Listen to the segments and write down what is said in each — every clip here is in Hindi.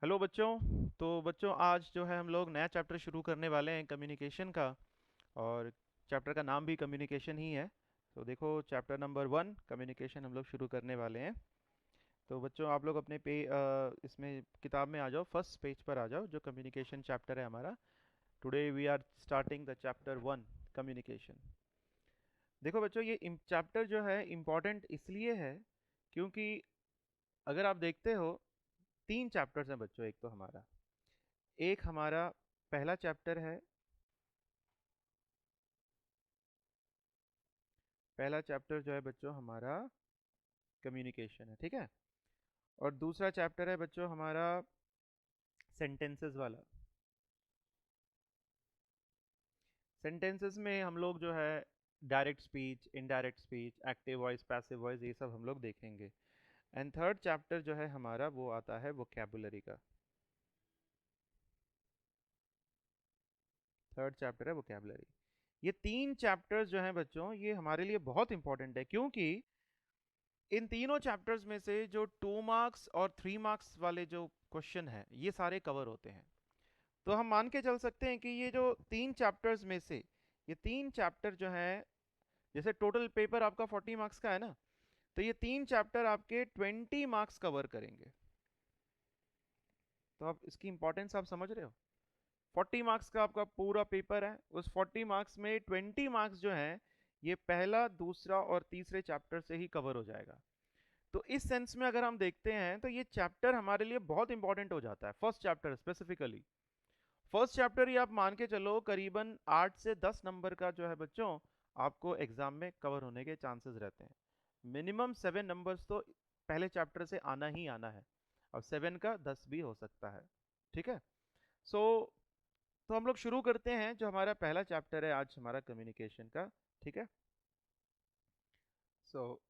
हेलो बच्चों। तो बच्चों आज जो है हम लोग नया चैप्टर शुरू करने वाले हैं कम्युनिकेशन का। और चैप्टर का नाम भी कम्युनिकेशन ही है। तो देखो चैप्टर नंबर 1 कम्युनिकेशन हम लोग शुरू करने वाले हैं। तो बच्चों आप लोग अपने इसमें किताब में आ जाओ, फर्स्ट पेज पर आ जाओ, जो कम्युनिकेशन चैप्टर है हमारा। Today we are starting the chapter 1 communication. देखो बच्चों ये चैप्टर जो है इम्पोर्टेंट इसलिए है क्योंकि अगर आप देखते हो तीन चैप्टर्स हैं बच्चों। एक तो हमारा एक हमारा पहला चैप्टर है। पहला चैप्टर जो है बच्चों हमारा कम्युनिकेशन है, ठीक है। और दूसरा चैप्टर है बच्चों हमारा सेंटेंसेस वाला। सेंटेंसेस में हम लोग जो है direct speech, indirect speech, active voice, passive voice, ये सब हम लोग देखेंगे। एंड थर्ड चैप्टर जो है हमारा वो आता है वोकैबुलरी का। थर्ड चैप्टर है वोकैबुलरी। ये तीन चैप्टर्स जो हैं बच्चों ये हमारे लिए बहुत इंपॉर्टेंट है क्योंकि इन तीनों चैप्टर्स में से जो 2 मार्क्स और 3 मार्क्स वाले जो क्वेश्चन हैं ये सारे कवर होते हैं। तो हम मान के चल सकते हैं कि ये जो तीन चैप्टर्स में से ये तीन चैप्टर जो हैं, जैसे टोटल पेपर आपका 40 मार्क्स का है ना, तो ये तीन चैप्टर आपके 20 मार्क्स कवर करेंगे। तो आप इसकी इंपॉर्टेंस आप समझ रहे हो। 40 मार्क्स का आपका पूरा पेपर है, उस 40 मार्क्स में 20 मार्क्स जो हैं ये पहला, दूसरा और तीसरे चैप्टर से ही कवर हो जाएगा। तो इस सेंस में अगर हम देखते हैं तो ये चैप्टर हमारे लिए बहुत इंपॉर्टेंट हो जाता है, first chapter specifically. First chapter ही आप मान के चलो करीबन 8 से 10 नंबर का जो है बच्चों आपको एग्जाम में कवर होने के चांसेस रहते हैं। मिनिमम 7 नंबर्स तो पहले चैप्टर से आना ही आना है। अब 7 का 10 भी हो सकता है, ठीक है। सो तो हम लोग शुरू करते हैं, जो हमारा पहला चैप्टर है आज हमारा कम्युनिकेशन का, ठीक है। सो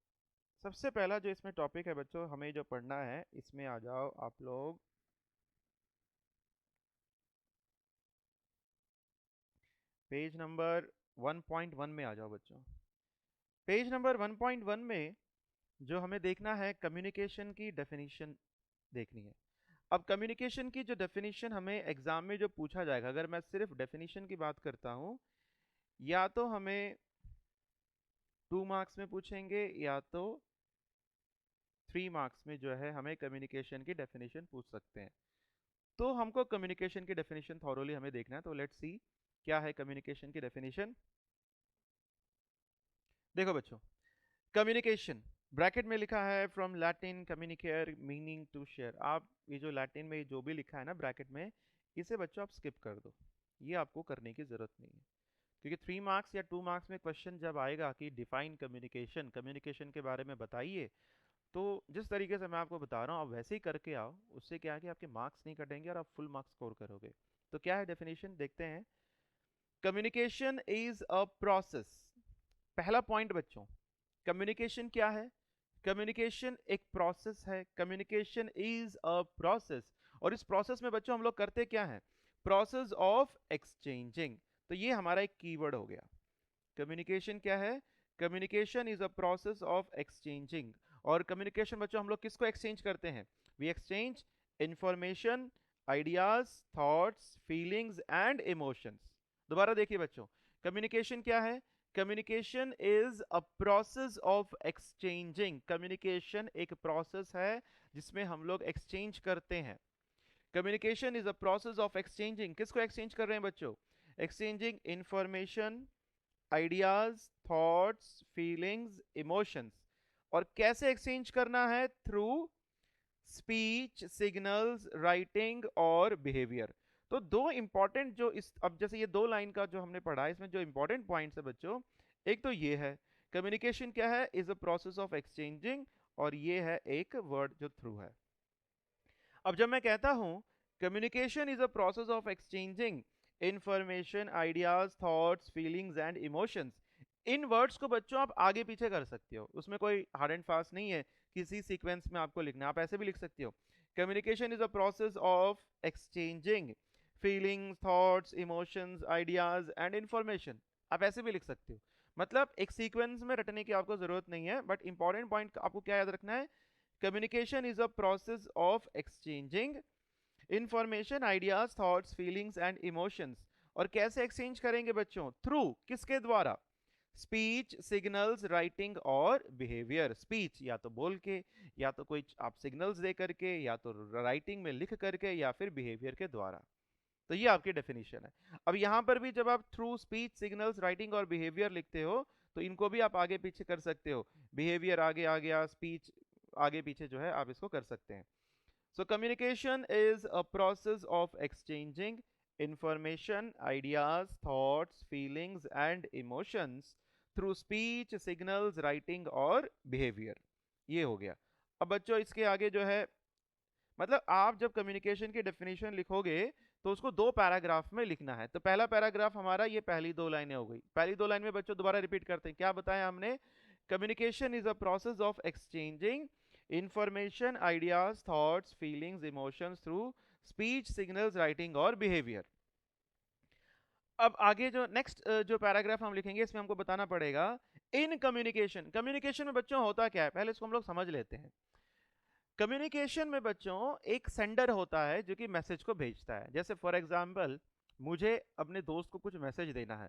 सबसे पहला जो इसमें टॉपिक है बच्चों हमें जो पढ़ना है, इसमें आ जाओ आप लोग पेज नंबर 1.1 में आ जाओ बच्चों। पेज नंबर 1.1 में जो हमें देखना है कम्युनिकेशन की डेफिनेशन देखनी है। अब कम्युनिकेशन की जो डेफिनेशन हमें एग्जाम में जो पूछा जाएगा, अगर मैं सिर्फ डेफिनेशन की बात करता हूं, या तो हमें 2 मार्क्स में पूछेंगे या तो 3 मार्क्स में जो है हमें कम्युनिकेशन की डेफिनेशन पूछ सकते हैं। तो हमको कम्युनिकेशन की डेफिनेशन थॉरोली हमें देखना है। तो लेट्स सी क्या है कम्युनिकेशन की डेफिनेशन। देखो बच्चों, कम्युनिकेशन ब्रैकेट में लिखा है from Latin communicare meaning to share. आप ये जो लैटिन में जो भी लिखा है ना ब्रैकेट में, इसे बच्चों आप स्किप कर दो, ये आपको करने की जरूरत नहीं है। क्योंकि 3 मार्क्स या 2 मार्क्स में क्वेश्चन जब आएगा कि डिफाइन कम्युनिकेशन, कम्युनिकेशन के बारे में बताइए, तो जिस तरीके से मैं आपको बता रहा हूँ आप वैसे ही करके आओ। उससे क्या है कि आपके मार्क्स नहीं कटेंगे और आप फुल मार्क्स स्कोर करोगे। तो क्या है डेफिनेशन देखते हैं। Communication is a process. पहला पॉइंट बच्चों, कम्युनिकेशन क्या है। कम्युनिकेशन एक प्रोसेस है। Communication is a process. और इस प्रोसेस में बच्चों हम लोग करते क्या है, प्रोसेस ऑफ एक्सचेंजिंग। तो ये हमारा एक कीवर्ड हो गया। कम्युनिकेशन क्या है, communication is a process of exchanging. और कम्युनिकेशन बच्चों हम लोग किसको एक्सचेंज करते हैं, we exchange information, ideas, thoughts, feelings and emotions. दोबारा देखिए बच्चों, कम्युनिकेशन क्या है, communication is a process of exchanging. Communication एक प्रोसेस है जिसमें हम लोग एक्सचेंज करते हैं। Communication is a process of exchanging, किसको एक्सचेंज कर रहे हैं बच्चों, exchanging information, ideas, thoughts, feelings, emotions. और कैसे एक्सचेंज करना है, थ्रू स्पीच, सिग्नल्स, राइटिंग और बिहेवियर। तो दो इंपॉर्टेंट जो इस, अब जैसे ये 2 लाइन का जो हमने पढ़ा है, इसमें जो इंपॉर्टेंट पॉइंट्स है बच्चों, एक तो ये है कम्युनिकेशन क्या है, is a process of exchanging, और ये है एक वर्ड जो थ्रू है। अब जब मैं कहता हूं communication is a process of exchanging information, ideas, thoughts, feelings and emotions, in words को बच्चों आप आगे पीछे कर सकते हो, उसमें कोई हार्ड एंड फास्ट नहीं है किसी सीक्वेंस में आपको लिखना, आप ऐसे भी लिख सकते हो। Communication is a process of exchanging feelings, thoughts, emotions, ideas and information, आप ऐसे भी लिख सकते हो। मतलब एक सीक्वेंस में रटने की आपको जरूरत नहीं है, बट इंपॉर्टेंट पॉइंट आपको क्या याद रखना है, communication is a process of exchanging information, ideas, thoughts, feelings and emotions. और कैसे एक्सचेंज करेंगे बच्चों? थ्रू, किसके द्वारा? स्पीच, सिग्नल्स, राइटिंग और बिहेवियर। स्पीच या तो बोल के, या तो कोई आप सिग्नल्स दे करके, या तो राइटिंग में लिख करके, या फिर बिहेवियर के द्वारा। तो ये आपकी डेफिनेशन है। अब यहाँ पर भी जब आप थ्रू स्पीच, सिग्नल्स, राइटिंग और बिहेवियर लिखते हो तो इनको भी आप आगे पीछे कर सकते हो। बिहेवियर आगे आ गया, स्पीच आगे पीछे जो है आप इसको कर सकते हैं। So communication is a process of exchanging information, ideas, thoughts, feelings and emotions through speech, signals, writing और behavior। ये हो गया। अब बच्चों इसके आगे जो है, मतलब आप जब कम्युनिकेशन की डेफिनेशन लिखोगे तो उसको दो पैराग्राफ में लिखना है। तो पहला पैराग्राफ हमारा ये पहली दो लाइनें हो गई। पहली दो लाइन में बच्चों दोबारा रिपीट करते हैं, क्या बताया हमने? Communication is a process of exchanging information, ideas, thoughts, feelings, emotions through speech, signals, writing और बिहेवियर। अब आगे जो नेक्स्ट जो पैराग्राफ हम लिखेंगे इसमें हमको बताना पड़ेगा इन कम्युनिकेशन। कम्युनिकेशन में बच्चों होता क्या है, पहले इसको हम लोग समझ लेते हैं। कम्युनिकेशन में बच्चों एक सेंडर होता है जो कि मैसेज को भेजता है। जैसे फॉर एग्जांपल मुझे अपने दोस्त को कुछ मैसेज देना है,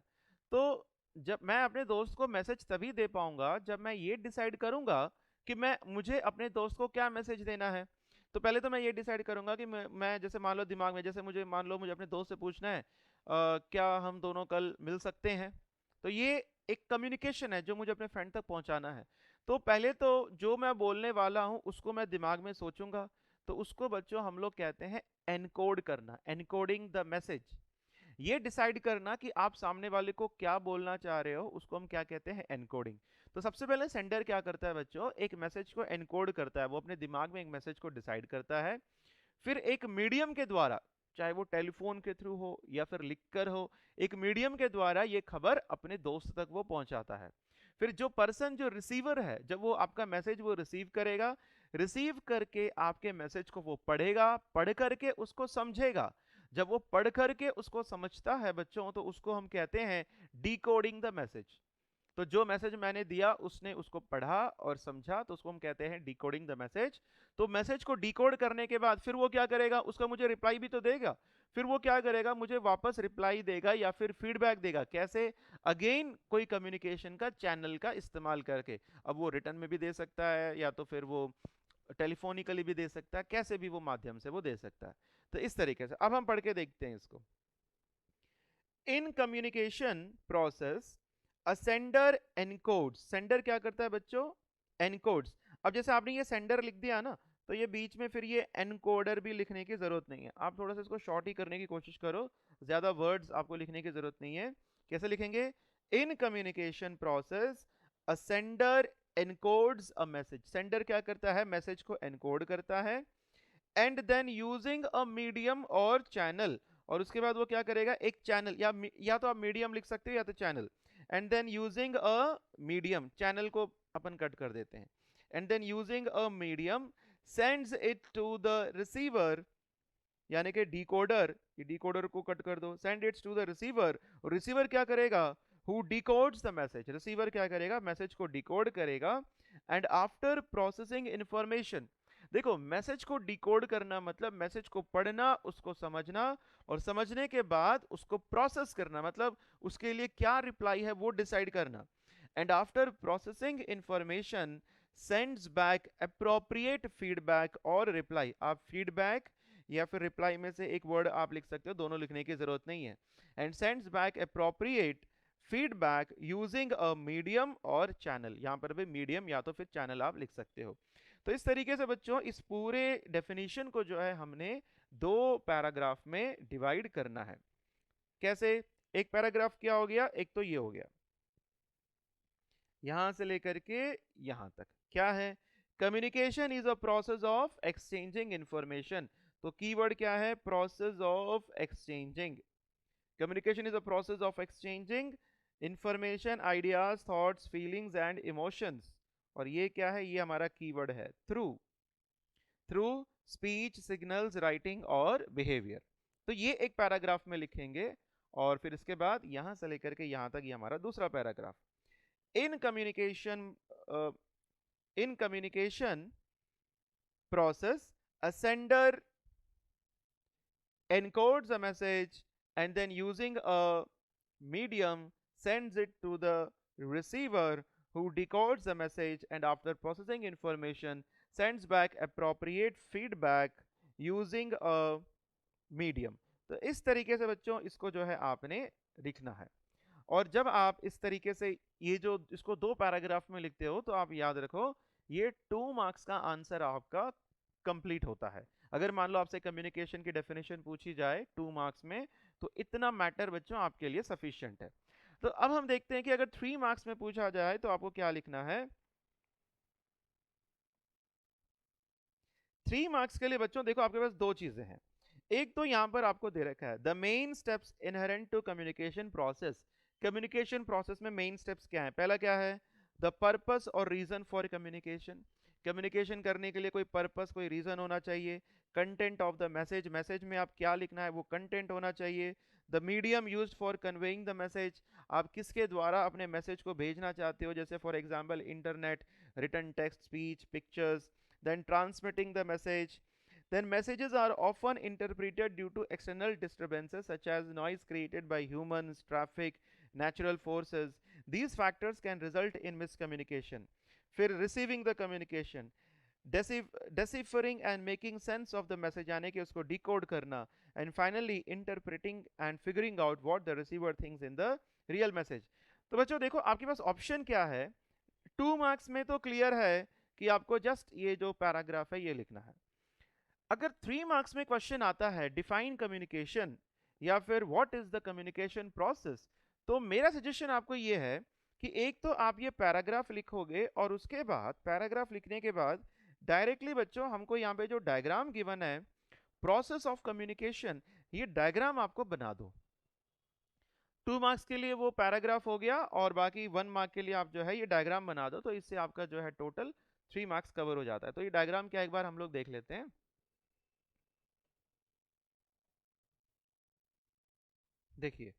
तो जब मैं अपने दोस्त को मैसेज तभी दे पाऊंगा जब मैं ये डिसाइड करूंगा कि मुझे अपने दोस्त को क्या मैसेज देना है। तो पहले तो मैं ये डिसाइड करूंगा कि मैं जैसे मान लो दिमाग में, जैसे मुझे मान लो मुझे अपने दोस्त से पूछना है क्या हम दोनों कल मिल सकते हैं। तो ये एक कम्युनिकेशन है जो मुझे अपने फ्रेंड तक पहुंचाना है। तो पहले तो जो मैं बोलने वाला हूं उसको मैं दिमाग में सोचूंगा, तो उसको बच्चों हम लोग कहते हैं एनकोड करना, एनकोडिंग द मैसेज। ये डिसाइड करना कि आप सामने वाले को क्या बोलना चाह रहे हो उसको हम क्या कहते हैं? एनकोडिंग। तो सबसे पहले सेंडर क्या करता है बच्चों? एक मैसेज को एनकोड करता है, वो अपने दिमाग में एक मैसेज को डिसाइड करता है। फिर एक मीडियम के द्वारा, चाहे वो टेलीफोन के थ्रू हो या फिर लिखकर हो, एक मीडियम के द्वारा ये खबर अपने दोस्त तक वो पहुंचाता है। फिर जो पर्सन, जो रिसीवर है, जब वो आपका मैसेज वो रिसीव करेगा, रिसीव करके आपके मैसेज को वो पढ़ेगा, पढ़ करके उसको समझेगा। जब वो पढ़ करके उसको समझता है बच्चों, तो उसको हम कहते हैं डिकोडिंग द मैसेज। तो जो मैसेज मैंने दिया उसने उसको पढ़ा और समझा, तो उसको हम कहते हैं डिकोडिंग द मैसेज। तो मैसेज को डिकोड करने के बाद फिर वो क्या करेगा? उसका मुझे रिप्लाई भी तो देगा। फिर वो क्या करेगा? मुझे वापस रिप्लाई देगा या फिर फीडबैक देगा। कैसे? अगेन कोई कम्युनिकेशन का चैनल का इस्तेमाल करके। अब वो रिटर्न में भी दे सकता है या तो फिर वो टेलीफोनिकली भी दे सकता है, कैसे भी वो माध्यम से वो दे सकता है। तो इस तरीके से अब हम पढ़ के देखते हैं इसको। इन communication process a sender encodes. Sender क्या करता है बच्चों? एनकोड्स। अब जैसे आपने ये सेंडर लिख दिया ना, तो ये बीच में फिर ये एनकोडर भी लिखने की जरूरत नहीं है। आप थोड़ा सा इसको शॉर्ट ही करने की कोशिश करो, ज्यादा वर्ड्स आपको लिखने की जरूरत नहीं है। कैसे लिखेंगे? In communication process a sender encodes a message. Sender क्या करता है? मैसेज को एनकोड करता है। And then using a medium और चैनल, और उसके बाद वो क्या करेगा? एक चैनल, या तो आप मीडियम लिख सकते हो या तो channel. And then using a medium, channel को अपन कट कर देते हैं। And then using a medium sends it to the receiver, यानी कि डिकोडर, ये डिकोडर को कट कर दो, send its to the receiver. Receiver क्या करेगा? Who decodes the message. Receiver क्या करेगा? मैसेज को डिकोड करेगा। एंड आफ्टर प्रोसेसिंग इंफॉर्मेशन, देखो मैसेज को डिकोड करना मतलब मैसेज को पढ़ना, उसको समझना, और समझने के बाद उसको प्रोसेस करना, मतलब उसके लिए क्या रिप्लाई है वो डिसाइड करना। And after processing information sends back appropriate feedback और रिप्लाई। आप फीडबैक या फिर रिप्लाई में से एक वर्ड आप लिख सकते हो, दोनों लिखने की जरूरत नहीं है। And sends back appropriate feedback using a medium और चैनल। यहां पर भी मीडियम या तो फिर चैनल आप लिख सकते हो। तो इस तरीके से बच्चों इस पूरे डेफिनेशन को जो है हमने दो पैराग्राफ में डिवाइड करना है। कैसे? एक पैराग्राफ क्या हो गया? एक तो ये हो गया, यहां से लेकर के यहां तक क्या है? Communication is a process of exchanging information. तो कीवर्ड क्या है? Process of exchanging. Communication is a process of exchanging information, ideas, thoughts, feelings and emotions. और ये क्या है? ये हमारा कीवर्ड है through. Through speech, signals, writing और बिहेवियर। तो ये एक पैराग्राफ में लिखेंगे, और फिर इसके बाद यहां से लेकर के यहां तक ये हमारा दूसरा paragraph. In communication in communication process a sender encodes a message, and then using a medium sends it to the receiver, who decodes the message and after processing information sends back appropriate feedback using a medium. तो इस तरीके से बच्चों इसको जो है आपने लिखना है। और जब आप इस तरीके से ये जो इसको दो पैराग्राफ में लिखते हो तो आप याद रखो ये 2 मार्क्स का आंसर आपका कंप्लीट होता है। अगर मान लो आपसे कम्युनिकेशन की डेफिनेशन पूछी जाए 2 मार्क्स में तो इतना मैटर बच्चों आपके लिए सफिशिएंट है। तो अब हम देखते हैं कि अगर 3 मार्क्स में पूछा जाए तो आपको क्या लिखना है। 3 मार्क्स के लिए बच्चों देखो आपके पास दो चीजें हैं। एक तो यहां पर आपको दे रखा है the main steps inherent to communication process. Communication process में मेन स्टेप्स क्या है? पहला क्या है? द पर्पस और रीजन फॉर कम्युनिकेशन। कम्युनिकेशन करने के लिए कोई पर्पस कोई रीजन होना चाहिए। Content of the message, message में आप क्या लिखना है वो कंटेंट होना चाहिए। The medium used for conveying the message, आप किसके द्वारा अपने मैसेज को भेजना चाहते हो, जैसे for example internet, written text, speech, pictures. then transmitting the message. Then messages are often interpreted due to external disturbances such as noise created by humans, traffic, natural forces. These factors can result in miscommunication. फिर receiving the communication, deciphering and making sense of the message यानी कि उसको decode करना, and finally interpreting and figuring out what the receiver thinks in the real message। तो बच्चों देखो आपके पास ऑप्शन क्या है। 2 मार्क्स में तो क्लियर है कि आपको जस्ट ये जो पैराग्राफ है ये लिखना है। अगर 3 मार्क्स में क्वेश्चन आता है डिफाइन कम्युनिकेशन या फिर what is the communication process, तो मेरा सजेशन आपको ये है कि एक तो आप ये पैराग्राफ लिखोगे और उसके बाद पैराग्राफ लिखने के बाद डायरेक्टली बच्चों हमको यहाँ पे जो डायग्राम गिवन है प्रोसेस ऑफ कम्युनिकेशन, ये डायग्राम आपको बना दो। 2 मार्क्स के लिए वो पैराग्राफ हो गया और बाकी 1 मार्क के लिए आप जो है ये डायग्राम बना दो, तो इससे आपका जो है टोटल 3 मार्क्स कवर हो जाता है। तो ये डायग्राम क्या एक बार हम लोग देख लेते हैं। देखिए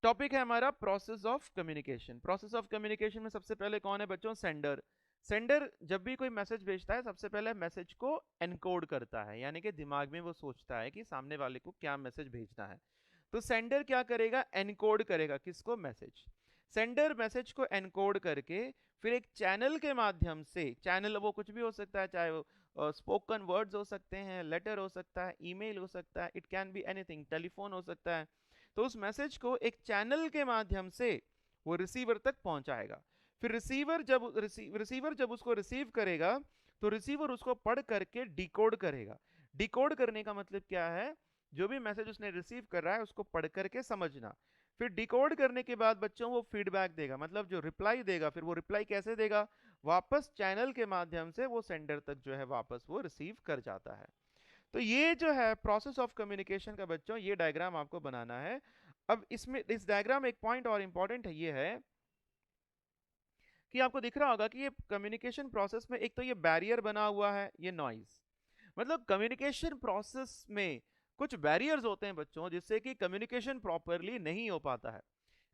टॉपिक है हमारा process of communication. Process of communication में सबसे पहले कौन है बच्चों? सेंडर। सेंडर जब भी कोई मैसेज भेजता है सबसे पहले मैसेज को एनकोड करता है, यानी कि दिमाग में वो सोचता है कि सामने वाले को क्या मैसेज भेजना है। तो सेंडर क्या करेगा? एनकोड करेगा किसको? मैसेज। सेंडर मैसेज को एनकोड करके फिर एक चैनल के माध्यम से, चैनल वो कुछ भी हो सकता है, चाहे वो स्पोकन वर्ड्स हो सकते हैं, लेटर हो सकता है, ईमेल हो सकता है, it can be anything, telephone हो सकता है। तो उस मैसेज को एक चैनल के माध्यम से वो रिसीवर तक पहुंचाएगा। फिर रिसीवर जब उसको रिसीव करेगा तो रिसीवर उसको पढ़ करके डिकोड करेगा। डिकोड करने का मतलब क्या है? जो भी मैसेज उसने रिसीव कर रहा है उसको पढ़ करके समझना। फिर डिकोड करने के बाद बच्चों वो फीडबैक देगा, मतलब जो रिप्लाई देगा, फिर वो रिप्लाई कैसे देगा? वापस चैनल के माध्यम से वो सेंडर तक जो है वापस वो रिसीव कर जाता है। तो ये जो है प्रोसेस ऑफ कम्युनिकेशन का बच्चों ये डायग्राम आपको बनाना है। अब इसमें इस डायग्राम में एक पॉइंट और इंपॉर्टेंट है, ये है कि आपको दिख रहा होगा कि ये कम्युनिकेशन प्रोसेस में एक तो ये बैरियर बना हुआ है, ये नॉइज। मतलब कम्युनिकेशन प्रोसेस में कुछ बैरियर्स होते हैं बच्चों जिससे कि कम्युनिकेशन प्रॉपरली नहीं हो पाता है।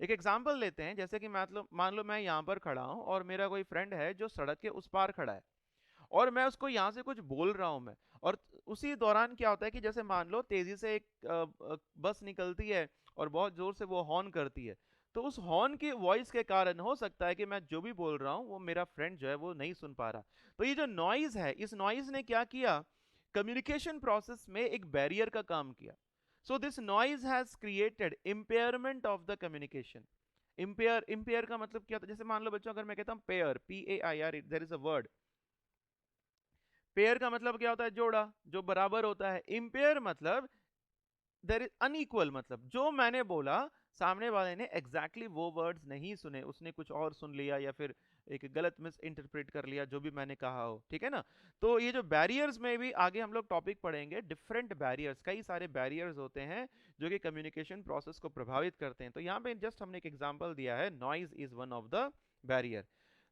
एक एग्जांपल लेते हैं, जैसे कि मतलब मान लो मैं यहाँ पर खड़ा हूँ और मेरा कोई फ्रेंड है जो सड़क के उस पार खड़ा है और मैं उसको यहाँ से कुछ बोल रहा हूँ मैं, और उसी दौरान क्या होता है कि जैसे मान लो तेजी से एक बस निकलती है और बहुत जोर से वो हॉर्न करती है, तो उस हॉर्न की वॉइस के कारण हो सकता है कि मैं जो भी बोल रहा हूँ वो मेरा फ्रेंड जो है वो नहीं सुन पा रहा। तो ये जो नॉइज है, इस नॉइज ने क्या किया? कम्युनिकेशन प्रोसेस में एक बैरियर का काम किया। So this noise has created impairment of the communication. Empire का मतलब क्या होता है? जैसे मान लो बच्चों अगर मैं कहता हूँ pair, PAIR, there is a word. Pair का मतलब क्या होता है? जोड़ा, जो बराबर होता है। इम्पेयर मतलब देयर इज अनइक्वल, मतलब जो मैंने बोला सामने वाले ने एग्जैक्टली वो वर्ड्स नहीं सुने, उसने कुछ और सुन लिया या फिर एक गलत मिस इंटरप्रेट कर लिया जो भी मैंने कहा हो, ठीक है ना। तो ये जो बैरियर्स में भी आगे हम लोग टॉपिक पढ़ेंगे, डिफरेंट बैरियर्स, कई सारे बैरियर्स होते हैं जो कि कम्युनिकेशन प्रोसेस को प्रभावित करते हैं। तो यहाँ पे जस्ट हमने एक एग्जांपल दिया है, noise is one of the barrier.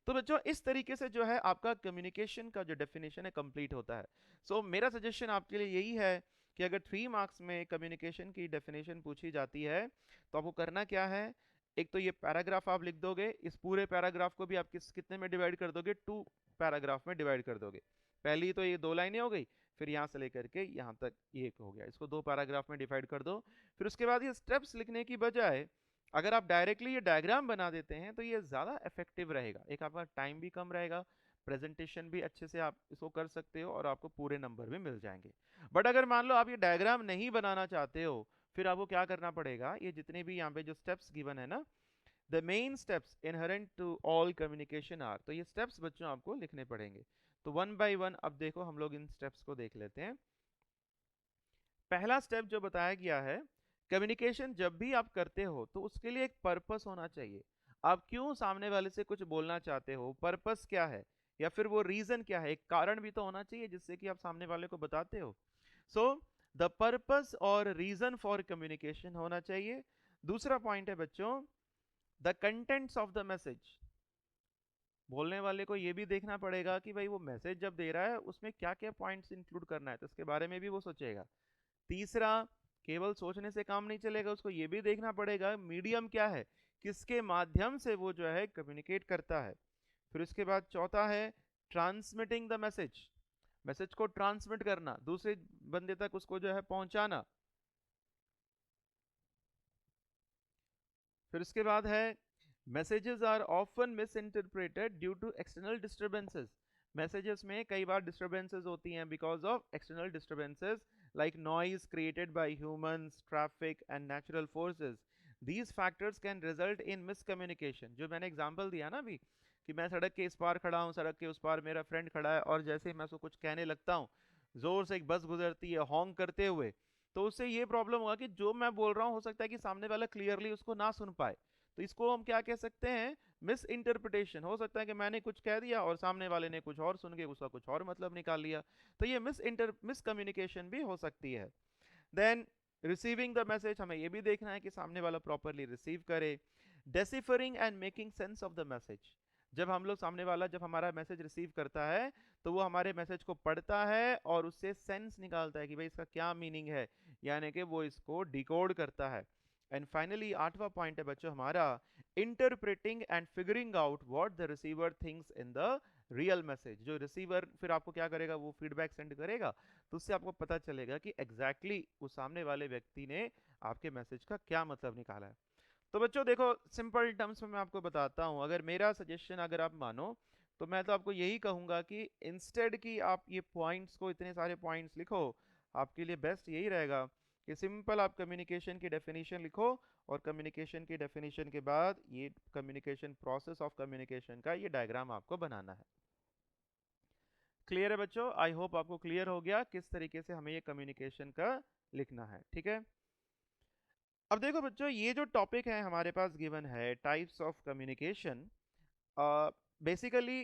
तो बच्चों इस तरीके से जो है आपका कम्युनिकेशन का जो डेफिनेशन है कंप्लीट होता है। सो मेरा सजेशन आपके लिए यही है कि अगर 3 मार्क्स में कम्युनिकेशन की डेफिनेशन पूछी जाती है तो आपको करना क्या है? एक तो ये पैराग्राफ आप लिख दोगे, इस पूरे पैराग्राफ को भी आप कितने में डिवाइड कर दोगे? 2 पैराग्राफ में डिवाइड कर दोगे। पहली तो ये 2 लाइनें हो गई, फिर यहाँ से लेकर के यहाँ तक ये एक हो गया, इसको 2 पैराग्राफ में डिवाइड कर दो। फिर उसके बाद ये स्टेप्स लिखने की बजाय अगर आप डायरेक्टली ये डायग्राम बना देते हैं तो ये ज़्यादा इफेक्टिव रहेगा, एक आपका टाइम भी कम रहेगा, प्रेजेंटेशन भी अच्छे से आप इसको कर सकते हो और आपको पूरे नंबर भी मिल जाएंगे। बट अगर मान लो आप ये डायग्राम नहीं बनाना चाहते हो, फिर आपको क्या करना पड़ेगा, ये जितने भी यहाँ पे जो स्टेप्स गिवन है ना, the main steps inherent to all communication are, तो ये स्टेप्स बच्चों आपको लिखने पड़ेंगे। तो वन बाय वन अब देखो हम लोग इन स्टेप्स को देख लेते हैं। पहला स्टेप जो बताया गया है, कम्युनिकेशन जब भी आप करते हो तो उसके लिए एक पर्पस होना चाहिए। आप क्यों सामने वाले से कुछ बोलना चाहते हो, पर्पस क्या है, या फिर वो रीजन क्या है, एक कारण भी तो होना चाहिए जिससे कि आप सामने वाले को बताते हो। सो द पर्पस और रीजन फॉर कम्युनिकेशन होना चाहिए। दूसरा पॉइंट है बच्चों, the contents of the message. बोलने वाले को ये भी देखना पड़ेगा कि भाई वो मैसेज जब दे रहा है उसमें क्या क्या पॉइंट्स इंक्लूड करना है, तो इसके बारे में भी वो सोचेगा। तीसरा, केवल सोचने से काम नहीं चलेगा, उसको ये भी देखना पड़ेगा मीडियम क्या है, किसके माध्यम से वो जो है कम्युनिकेट करता है। फिर उसके बाद चौथा है ट्रांसमिटिंग द मैसेज, मैसेज को ट्रांसमिट करना, दूसरे बंदे तक उसको जो है पहुंचाना। फिर उसके बाद है messages are often misinterpreted due to external disturbances, messages में कई बार डिस्टर्बेंसेस होती हैं because of external disturbances like noise created by humans, traffic and natural forces. These factors can result in miscommunication. जो मैंने एग्जांपल दिया ना अभी, कि मैं सड़क के इस पार खड़ा हूँ, सड़क के उस पार मेरा फ्रेंड खड़ा है, और जैसे ही मैं उसको कुछ कहने लगता हूँ, जोर से एक बस गुजरती है हॉर्न करते हुए, तो उससे ये प्रॉब्लम होगा कि जो मैं बोल रहा हूँ हो सकता है कि सामने वाला क्लियरली उसको ना सुन पाए। तो इसको हम क्या कह सकते हैं, मिस इंटरप्रिटेशन। हो सकता है कि मैंने कुछ कह दिया और सामने वाले ने कुछ और सुन के उसका कुछ और मतलब निकाल लिया, तो ये मिस कम्युनिकेशन भी हो सकती है। देन रिसीविंग द मैसेज, हमें ये भी देखना है कि सामने वाला प्रॉपरली रिसीव करे। Deciphering and making sense of the message, जब हम लोग सामने वाला जब हमारा मैसेज रिसीव करता है तो वो हमारे मैसेज को पढ़ता है और उससे सेंस निकालता है कि भाई इसका क्या मीनिंग है, यानी कि वो इसको डिकोड करता है। एंड फाइनली आठवां पॉइंट है बच्चों हमारा, interpreting and figuring out what the receiver thinks in the real message. जो रिसीवर फिर आपको क्या करेगा, वो फीडबैक सेंड करेगा, तो उससे आपको पता चलेगा कि एग्जैक्टली उस सामने वाले व्यक्ति ने आपके मैसेज का क्या मतलब निकाला है। तो बच्चों देखो, सिंपल टर्म्स में मैं आपको बताता हूँ, अगर मेरा सजेशन अगर आप मानो तो मैं तो आपको यही कहूंगा कि इंस्टेड की आप ये पॉइंट्स को, इतने सारे पॉइंट्स लिखो, आपके लिए बेस्ट यही रहेगा कि सिंपल आप कम्युनिकेशन की डेफिनेशन लिखो, और कम्युनिकेशन की डेफिनेशन के बाद ये कम्युनिकेशन, प्रोसेस ऑफ कम्युनिकेशन का ये डायग्राम आपको बनाना है। क्लियर है बच्चों? आई होप आपको क्लियर हो गया किस तरीके से हमें ये कम्युनिकेशन का लिखना है, ठीक है। अब देखो बच्चों, ये जो टॉपिक है हमारे पास गिवन है, टाइप्स ऑफ कम्युनिकेशन, बेसिकली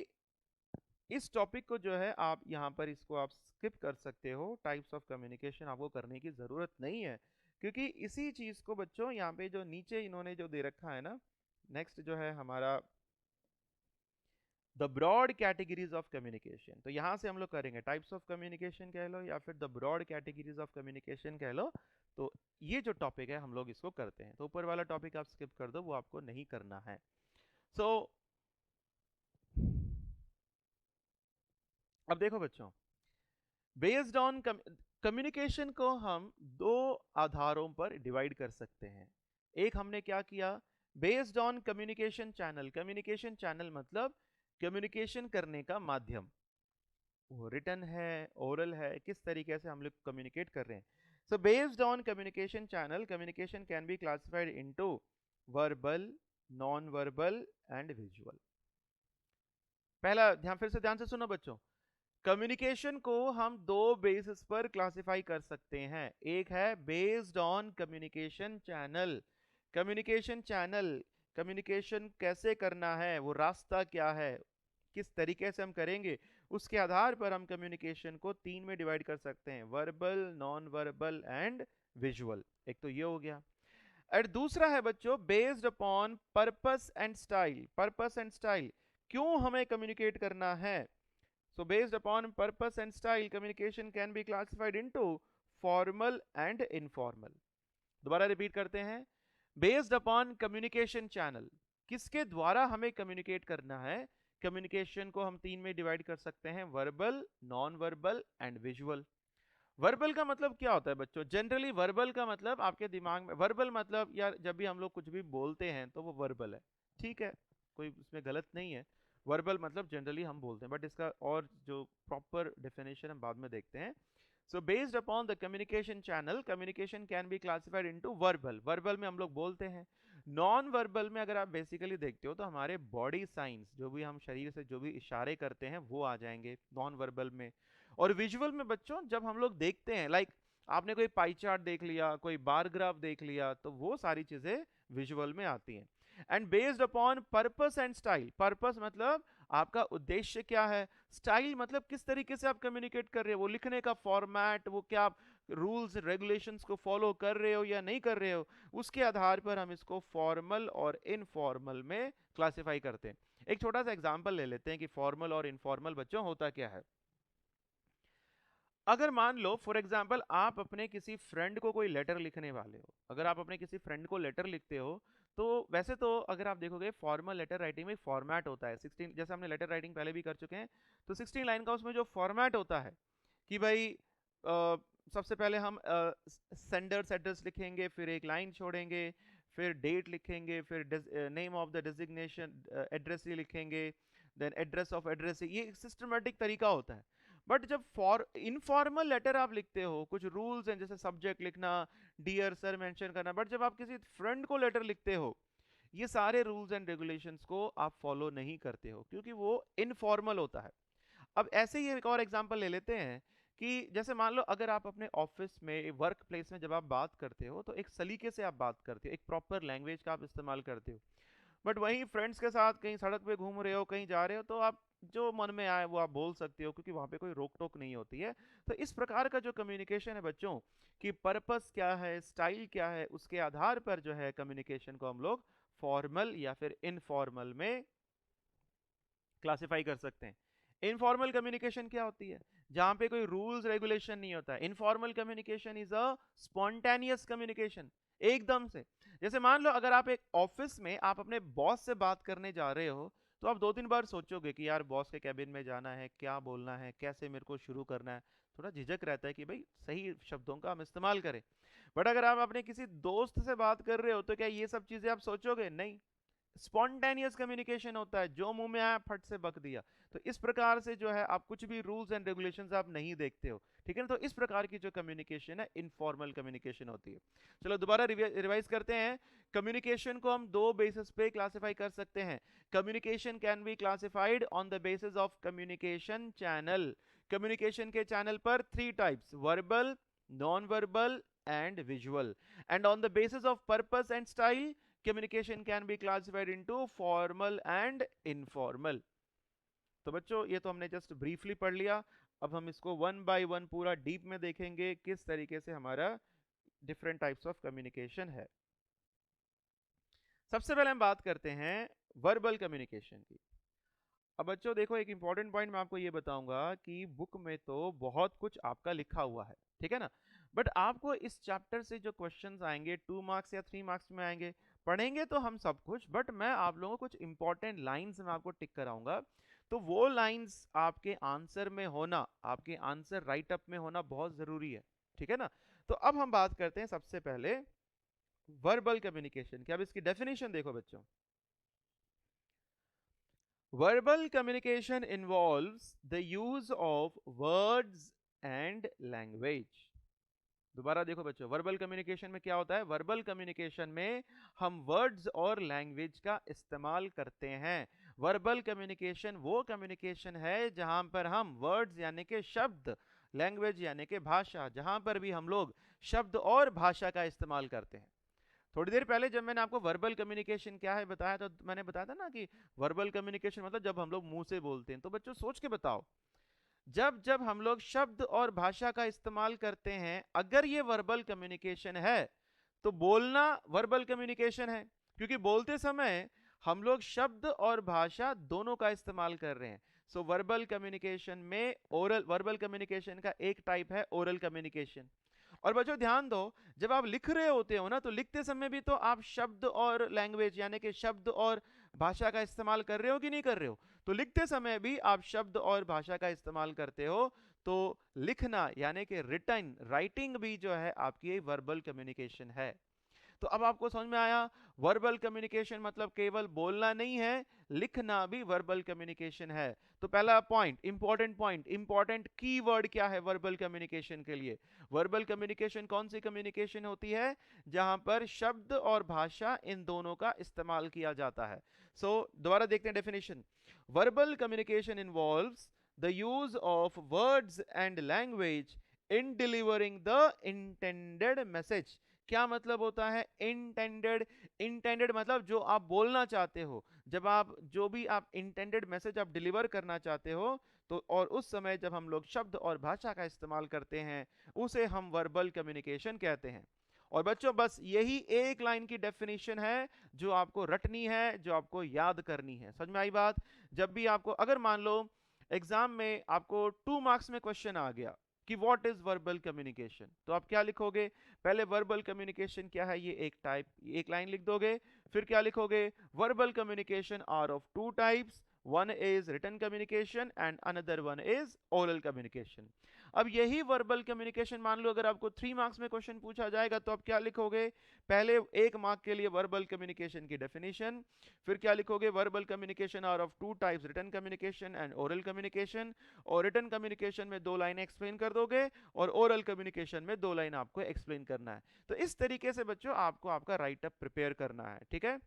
इस टॉपिक को जो है आप यहाँ पर इसको आप स्किप कर सकते हो, टाइप्स ऑफ कम्युनिकेशन आपको करने की ज़रूरत नहीं है, क्योंकि इसी चीज़ को बच्चों यहाँ पे जो नीचे इन्होंने जो दे रखा है ना, नेक्स्ट जो है हमारा the broad categories of communication, तो यहाँ से हम लोग करेंगे टाइप्स ऑफ कम्युनिकेशन कह लो या फिर the broad categories of communication कह लो। तो ये जो टॉपिक है हम लोग इसको करते हैं, तो ऊपर वाला टॉपिक आप स्किप कर दो, वो आपको नहीं करना है। सो अब देखो बच्चों, बेस्ड ऑन कम्युनिकेशन को हम दो आधारों पर डिवाइड कर सकते हैं। एक हमने क्या किया, based on communication channel. Communication channel मतलब कम्युनिकेशन करने का माध्यम, वो रिटन है, ओरल है, किस तरीके से हम लोग कम्युनिकेट कर रहे हैं। So based on communication channel, communication can be classified into verbal, non verbal and visual. पहला ध्यान, फिर से ध्यान से सुनो बच्चों, कम्युनिकेशन को हम दो बेसिस पर क्लासिफाई कर सकते हैं। एक है based on communication channel, communication channel, communication कैसे करना है, वो रास्ता क्या है, किस तरीके से हम करेंगे, उसके आधार पर हम कम्युनिकेशन को तीन में डिवाइड कर सकते हैं, verbal, non verbal and visual. एक तो ये हो गया। और दूसरा है बच्चों based upon purpose and style. Purpose and style, क्यों हमें कम्युनिकेट करना है। So based upon purpose and style, communication can be classified into formal and informal. दोबारा रिपीट करते हैं, बेस्ड अपॉन कम्युनिकेशन चैनल, किसके द्वारा हमें कम्युनिकेट करना है, कम्युनिकेशन को हम 3 में डिवाइड कर सकते हैं, verbal, non verbal and visual. Verbal का मतलब क्या होता है बच्चों? जनरली वर्बल का मतलब आपके दिमाग में, वर्बल मतलब यार जब भी हम लोग कुछ भी बोलते हैं तो वो वर्बल है, ठीक है, कोई उसमें गलत नहीं है। वर्बल मतलब जनरली हम बोलते हैं, बट इसका और जो प्रॉपर डेफिनेशन हम बाद में देखते हैं। So based upon the communication channel, communication can be classified into verbal, verbal में हम लोग बोलते हैं। नॉन वर्बल में अगर आप बेसिकली देखते हो तो हमारे बॉडी साइंस, जो भी हम शरीर से जो भी इशारे करते हैं वो आ जाएंगे नॉन वर्बल में। और विजुअल में बच्चों जब हम लोग देखते हैं, लाइक आपने कोई पाई चार्ट देख लिया, कोई बार ग्राफ देख लिया, तो वो सारी चीजें विजुअल में आती हैं। And based upon purpose and style, purpose मतलब आपका उद्देश्य क्या है, स्टाइल मतलब किस तरीके से आप कम्युनिकेट कर रहे हो, वो लिखने का फॉर्मेट, वो क्या आप रूल्स रेगुलेशंस को फॉलो कर रहे हो या नहीं कर रहे हो, उसके आधार पर हम इसको फॉर्मल और इनफॉर्मल में क्लासिफाई करते हैं। एक छोटा सा एग्जांपल ले लेते हैं कि फॉर्मल और इनफॉर्मल बच्चों होता क्या है। अगर मान लो फॉर एग्जांपल आप अपने किसी फ्रेंड को कोई लेटर लिखने वाले हो, अगर आप अपने किसी फ्रेंड को लेटर लिखते हो, तो वैसे तो अगर आप देखोगे फॉर्मल लेटर राइटिंग में फॉर्मेट होता है 16, जैसे हमने लेटर राइटिंग पहले भी कर चुके हैं, तो 16 लाइन का उसमें जो फॉर्मेट होता है कि भाई सबसे पहले हम सेंडर्स एड्रेस लिखेंगे, फिर एक लाइन छोड़ेंगे, फिर डेट लिखेंगे, फिर name of the designation address लिखेंगे, देन एड्रेस ऑफ एड्रेस, ये एक सिस्टमेटिक तरीका होता है। बट जब फॉर इनफॉर्मल लेटर आप लिखते हो, कुछ रूल्स हैं, जैसे सब्जेक्ट लिखना, डियर सर मेंशन करना, बट जब आप किसी फ्रेंड को लेटर लिखते हो, ये सारे रूल्स एंड रेगुलेशंस को आप फॉलो नहीं करते हो क्योंकि वो इनफॉर्मल होता है। अब ऐसे ही एक और एग्जांपल ले लेते हैं कि जैसे मान लो अगर आप अपने ऑफिस में, वर्क प्लेस में जब आप बात करते हो तो एक सलीके से आप बात करते हो, एक प्रॉपर लैंग्वेज का आप इस्तेमाल करते हो। बट वहीं फ्रेंड्स के साथ कहीं सड़क पे घूम रहे हो, कहीं जा रहे हो, तो आप जो मन में आए वो आप बोल सकते हो क्योंकि वहां पे कोई रोक टोक नहीं होती है। तो इस प्रकार का जो कम्युनिकेशन है बच्चों, कि पर्पस क्या है, स्टाइल क्या है, उसके आधार पर जो है कम्युनिकेशन को हम लोग फॉर्मल या फिर इनफॉर्मल में क्लासिफाई कर सकते हैं। इनफॉर्मल कम्युनिकेशन क्या होती है? जहां पे कोई रूल्स रेगुलेशन नहीं होता है। Informal communication is a spontaneous communication, एकदम से। जैसे मान लो अगर आप एक ऑफिस में आप अपने बॉस से बात करने जा रहे हो, तो आप 2-3 बार सोचोगे कि यार बॉस के कैबिन में जाना है, क्या बोलना है, कैसे मेरे को शुरू करना है, थोड़ा झिझक रहता है कि भाई सही शब्दों का हम इस्तेमाल करें। बट अगर आप अपने किसी दोस्त से बात कर रहे हो तो क्या ये सब चीजें आप सोचोगे? नहीं। स्पॉन्टेनियस कम्युनिकेशन होता है, जो मुंह में आया फट से बक दिया। तो इस प्रकार से जो है आप कुछ भी रूल्स एंड रेगुलेशंस आप नहीं देखते हो, ठीक है ना? तो इस प्रकार की जो कम्युनिकेशन है इनफॉर्मल कम्युनिकेशन होती है। चलो दोबारा रिवाइज करते हैं। कम्युनिकेशन को हम दो बेसिस पे क्लासिफाई कर सकते हैं। Communication can be classified on the basis of communication channel. Communication के चैनल पर 3 types, verbal, non verbal and visual. And on the basis of purpose and style, communication can be classified into formal and informal। तो बच्चों ये तो हमने जस्ट ब्रीफली पढ़ लिया। अब हम इसको वन बाय वन पूरा डीप में देखेंगे किस तरीके से हमारा डिफरेंट टाइप्स ऑफ कम्युनिकेशन है। सबसे पहले हम बात करते हैं वर्बल कम्युनिकेशन की। अब बच्चों देखो, एक इंपॉर्टेंट पॉइंट मैं आपको ये बताऊंगा कि बुक में तो बहुत कुछ आपका लिखा हुआ है, ठीक है ना, बट आपको इस चैप्टर से जो क्वेश्चंस आएंगे 2 मार्क्स या 3 मार्क्स में आएंगे, पढ़ेंगे तो हम सब कुछ, बट मैं आप लोगों को कुछ इंपॉर्टेंट लाइंस में आपको टिक कराऊंगा। तो वो लाइंस आपके आंसर में होना, आपके आंसर राइट अप में होना बहुत जरूरी है, ठीक है ना। तो अब हम बात करते हैं सबसे पहले वर्बल कम्युनिकेशन की। अब इसकी डेफिनेशन देखो बच्चों। Verbal communication involves the use of words and language। दोबारा देखो बच्चों, वर्बल कम्युनिकेशन में क्या होता है? वर्बल कम्युनिकेशन में हम वर्ड्स और लैंग्वेज का इस्तेमाल करते हैं। वर्बल कम्युनिकेशन वो कम्युनिकेशन है जहां पर हम वर्ड्स यानी कि शब्द, लैंग्वेज यानी कि भाषा, जहां पर भी हम लोग शब्द और भाषा का इस्तेमाल करते हैं। थोड़ी देर पहले जब मैंने आपको वर्बल कम्युनिकेशन क्या है बताया, तो मैंने बताया था ना कि वर्बल कम्युनिकेशन मतलब जब हम लोग मुंह से बोलते हैं। तो बच्चों सोच के बताओ, जब जब हम लोग शब्द और भाषा का इस्तेमाल करते हैं, अगर ये वर्बल कम्युनिकेशन है तो बोलना वर्बल कम्युनिकेशन है, क्योंकि बोलते समय हम लोग शब्द और भाषा दोनों का इस्तेमाल कर रहे हैं। सो वर्बल कम्युनिकेशन में ओरल, वर्बल कम्युनिकेशन का एक टाइप है ओरल कम्युनिकेशन। और बच्चों ध्यान दो, जब आप लिख रहे होते हो ना, तो लिखते समय भी तो आप शब्द और लैंग्वेज यानी कि शब्द और भाषा का इस्तेमाल कर रहे हो कि नहीं कर रहे हो? तो लिखते समय भी आप शब्द और भाषा का इस्तेमाल करते हो, तो लिखना यानी कि रिटन राइटिंग भी जो है आपकी वर्बल कम्युनिकेशन है। तो अब आपको समझ में आया, वर्बल कम्युनिकेशन मतलब केवल बोलना नहीं है, लिखना भी वर्बल कम्युनिकेशन है। तो पहला पॉइंट, इंपॉर्टेंट कीवर्ड क्या है वर्बल कम्युनिकेशन के लिए? वर्बल कम्युनिकेशन कौन सी कम्युनिकेशन होती है? जहां पर शब्द और भाषा इन दोनों का इस्तेमाल किया जाता है। सो दोबारा देखते हैं definition. Verbal communication involves the use of words and language in delivering the intended message. क्या मतलब होता है इंटेंडेड? इंटेंडेड मतलब जो आप बोलना चाहते हो, जब आप जो भी आप इंटेंडेड मैसेज आप डिलीवर करना चाहते हो, तो और उस समय जब हम लोग शब्द और भाषा का इस्तेमाल करते हैं, उसे हम वर्बल कम्युनिकेशन कहते हैं। और बच्चों बस यही एक लाइन की डेफिनेशन है जो आपको रटनी है, जो आपको याद करनी है। समझ में आई बात? जब भी आपको, अगर मान लो एग्जाम में आपको 2 मार्क्स में क्वेश्चन आ गया कि व्हाट इज वर्बल कम्युनिकेशन, तो आप क्या लिखोगे? पहले वर्बल कम्युनिकेशन क्या है ये एक लाइन लिख दोगे। फिर क्या लिखोगे? Verbal communication are of two types, one is written communication and another one is oral communication. अब यही वर्बल कम्युनिकेशन मान लो अगर आपको 3 मार्क्स में क्वेश्चन पूछा जाएगा, तो आप क्या लिखोगे? पहले 1 मार्क के लिए वर्बल कम्युनिकेशन की डेफिनेशन, फिर क्या लिखोगे? Verbal communication are of two types, written communication and oral communication. और रिटन कम्युनिकेशन में 2 लाइनें एक्सप्लेन कर दोगे, और ओरल कम्युनिकेशन में 2 लाइन आपको एक्सप्लेन करना है। तो इस तरीके से बच्चों आपको आपका राइट अप प्रिपेयर करना है, ठीक है?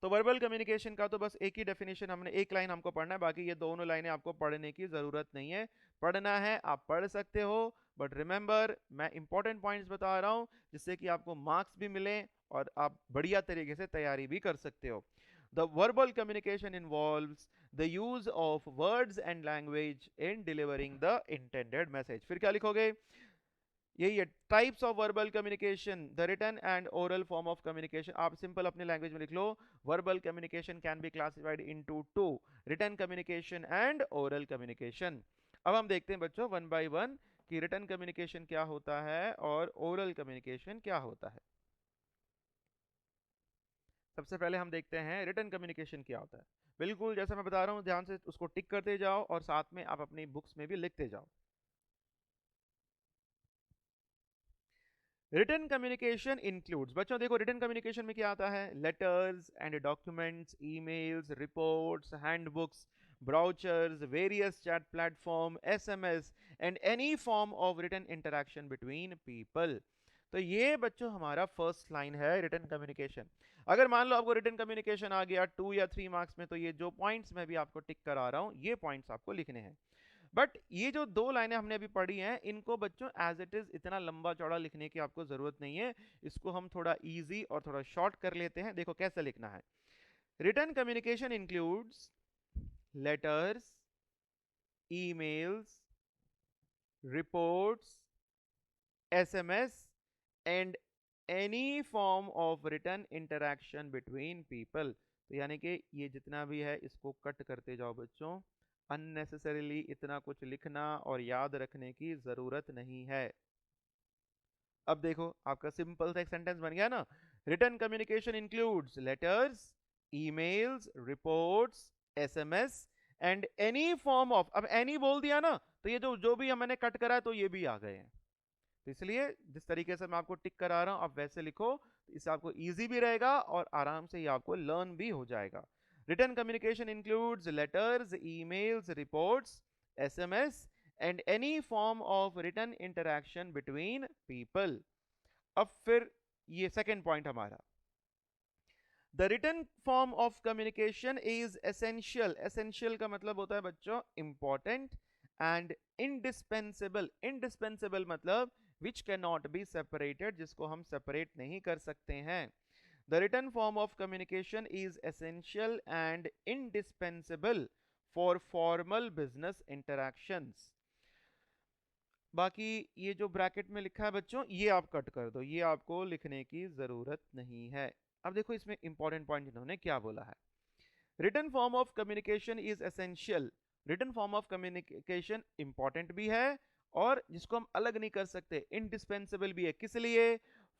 तो वर्बल कम्युनिकेशन का तो बस एक ही डेफिनेशन, हमने एक लाइन हमको पढ़ना है, बाकी ये दोनों लाइनें आपको पढ़ने की जरूरत नहीं है। पढ़ना है आप पढ़ सकते हो, बट रिमेंबर मैं इंपॉर्टेंट पॉइंट्स बता रहा हूं जिससे कि आपको मार्क्स भी मिले और आप बढ़िया तरीके से तैयारी भी कर सकते हो। The verbal communication involves the use of words and language in delivering the intended message. फिर क्या लिखोगे? यही है types of verbal communication, the written and oral form of communication. आप सिंपल अपने लैंग्वेज में लिख लो, verbal communication can be classified into two, written communication and oral communication. अब हम देखते हैं बच्चों वन बाय वन कि रिटन कम्युनिकेशन क्या होता है और ओरल कम्युनिकेशन क्या होता है। सबसे पहले हम देखते हैं रिटन कम्युनिकेशन क्या होता है। बिल्कुल जैसा मैं बता रहा हूँ, ध्यान से उसको टिक करते जाओ और साथ में आप अपनी बुक्स में भी लिखते जाओ। रिटन कम्युनिकेशन इंक्लूड्स, बच्चों देखो रिटन कम्युनिकेशन में क्या आता है? Letters and documents, emails, reports, handbooks, brochures, various chat platform, SMS and any form of written interaction between people. तो ये बच्चों हमारा फर्स्ट लाइन है रिटन कम्युनिकेशन। अगर मान लो आपको रिटन कम्युनिकेशन आ गया 2 या 3 मार्क्स में, तो ये जो पॉइंट्स मैं भी आपको टिक करा रहा हूं, ये पॉइंट्स आपको लिखने हैं। बट ये जो 2 लाइनें हमने अभी पढ़ी हैं, इनको बच्चों एज इट इज इतना लंबा चौड़ा लिखने की आपको जरूरत नहीं है। इसको हम थोड़ा इजी और थोड़ा शॉर्ट कर लेते हैं। देखो कैसे लिखना है। Written communication includes letters, emails, reports, SMS and any form of written interaction between people. तो यानी कि ये जितना भी है इसको कट करते जाओ बच्चों, अननेसेसरीली इतना कुछ लिखना और याद रखने की जरूरत नहीं है। अब देखो आपका सिंपल सा एक सेंटेंस बन गया ना। Written communication includes letters, emails, reports, SMS and any form of, अब एनी बोल दिया ना, तो ये जो जो भी मैंने कट करा है तो ये भी आ गए हैं। तो इसलिए जिस तरीके से मैं आपको टिक करा रहा हूं आप वैसे लिखो, तो इससे आपको इजी भी रहेगा और आराम से ये आपको लर्न भी हो जाएगा। Written communication includes letters, emails, reports, SMS and any form of written interaction between people. अब फिर ये सेकेंड पॉइंट हमारा, the written form of communication is essential. Essential का मतलब होता है बच्चों इंपॉर्टेंट, एंड इंडिस्पेंसिबल। इंडिस्पेंसिबल मतलब which can not be separated, जिसको हम सेपरेट नहीं कर सकते हैं। The written form of communication is essential and indispensable for formal business interactions. बाकी ये जो ब्रैकेट में लिखा है बच्चों, ये आप कट कर दो, ये आपको लिखने की जरूरत नहीं है। अब देखो इसमें इंपॉर्टेंट पॉइंट इन्होंने क्या बोला है। Written form of communication is essential. Written form of communication important भी है और जिसको हम अलग नहीं कर सकते, इंडिस्पेंसिबल भी है। किस लिए?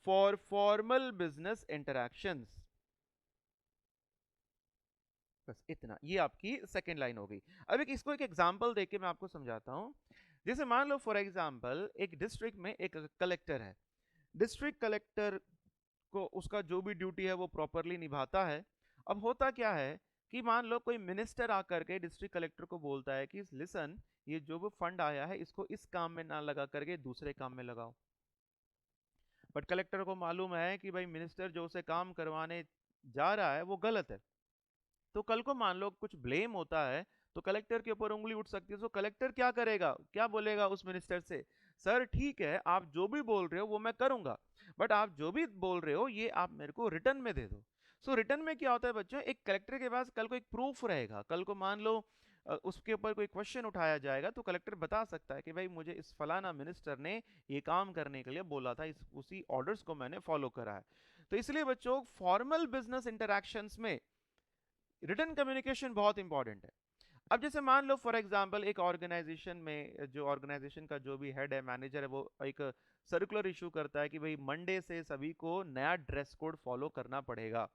For formal business interactions. बस इतना, ये आपकी सेकेंड लाइन हो गई। अब इसको एक एग्जाम्पल देके मैं आपको समझाता हूँ। जैसे मान लो फॉर एग्जाम्पल एक डिस्ट्रिक्ट में एक कलेक्टर है। डिस्ट्रिक्ट कलेक्टर को उसका जो भी ड्यूटी है वो प्रॉपरली निभाता है। अब होता क्या है कि मान लो कोई मिनिस्टर आकर के डिस्ट्रिक्ट कलेक्टर को बोलता है कि लिसन, ये जो भी फंड आया है इसको इस काम में ना लगा करके दूसरे काम में लगाओ। बट कलेक्टर को मालूम है कि भाई मिनिस्टर जो उसे काम करवाने जा रहा है वो गलत है। तो कल को मान लो कुछ ब्लेम होता है तो कलेक्टर के ऊपर उंगली उठ सकती है। तो कलेक्टर क्या करेगा, क्या बोलेगा उस मिनिस्टर से, सर ठीक है आप जो भी बोल रहे हो वो मैं करूंगा, बट आप जो भी बोल रहे हो ये आप मेरे को रिटर्न में दे दो। सो रिटर्न में क्या होता है बच्चों, एक कलेक्टर के पास कल को एक प्रूफ रहेगा। कल को मान लो उसके ऊपर कोई क्वेश्चन उठाया जाएगा तो कलेक्टर बता सकता है कि भाई मुझे इस फलाना मिनिस्टर ने ये काम करने के लिए बोला था, उसी ऑर्डर्स को मैंने फॉलो करा है। तो इसलिए बच्चों फॉर्मल बिजनेस इंटरैक्शंस में रिटर्न कम्युनिकेशन बहुत इंपॉर्टेंट है। अब जैसे मान लो फॉर एग्जांपल एक ऑर्गेनाइजेशन में जो ऑर्गेनाइजेशन का जो भी हेड है, मैनेजर है, वो एक सर्कुलर इशू करता है कि भाई मंडे से सभी को नया ड्रेस कोड फॉलो करना पड़ेगा।